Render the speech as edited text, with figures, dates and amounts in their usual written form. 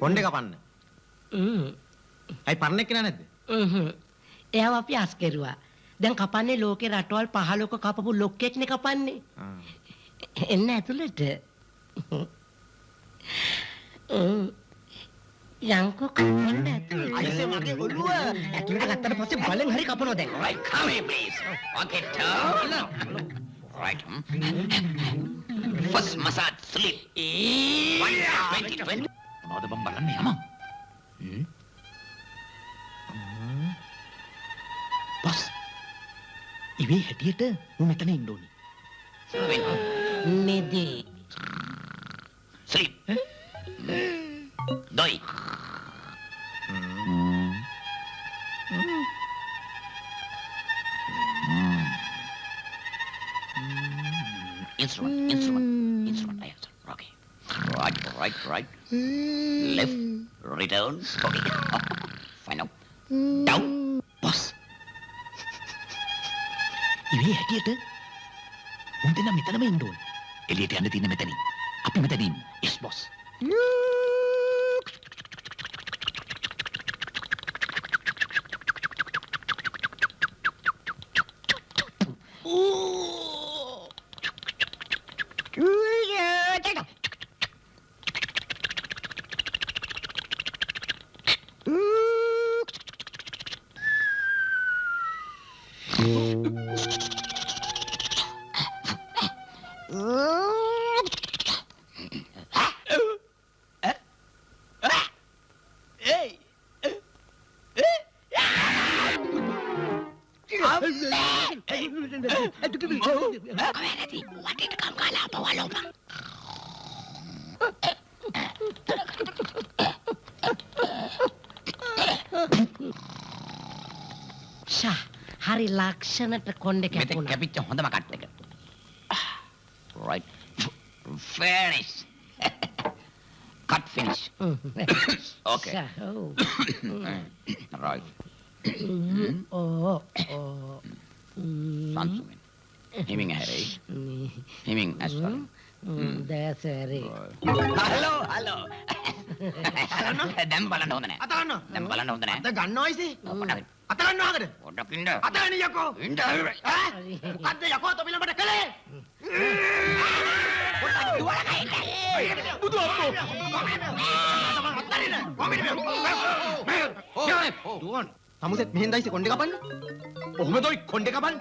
කොණ්ඩේ කපන්න. අයි පරණ එක්ක නැද්ද? එයාව අපි අස් කෙරුවා. දැන් කපන්නේ ලෝකේ රටවල් 15ක කපපු ලොක්කෙක්නේ කපන්නේ. එන්න ඇතුළට. යංකෝ කපන්න ඇතුළට. අයිසේ මගේ ඔළුව. ඇතුළට ගත්තට පස්සේ බලෙන් හරි කපනවා දැන්. Right, come here, please. Okay, turn. Right. First massage sleep. 1 20 20. මොනවද බම් බලන්නේ යම? බස්. ඉවේ හැටියට මම මෙතන ඉන්න ඕනේ. නෙදී. Sleep. Doi. Instrument. Yes. Okay. Right. Left. Return. Okay. Fine up. Down. Bus. ඉවේ හැටියට මම දෙන්න මෙතනම ඉන්න ඕනේ. එළියට යන්න තියෙන මෙතනින්. අපි මෙතනින්. Yes, boss. හරි ලක්ෂණට කොණ්ඩේ කැපුණා. මෙතෙක් කැපිච්ච හොඳම කට් එක. Right. Finish. Cut finish. Okay. Right. Sansumin. Himing Harry. Himing Aswell. That's Harry. Hello. දැන් බලන්න හොඳ නැහැ. අත ගන්න. දැන් බලන්න හොඳ නැහැ. අත ගන්නවා ඉසේ. අත ගන්නවද? පොඩ්ඩක් ඉන්න. අත ගන්න යකෝ. ඉන්න. අත යකෝ තොපිලකට කලේ. පොඩ්ඩක් ඉවර ගහින්න. බුදු අප්පෝ. දුවන්. තමුසෙත් මෙහෙන් දැයිසේ කොණ්ඩේ කපන්නේ. ඔහොමදොයි කොණ්ඩේ කපන්නේ.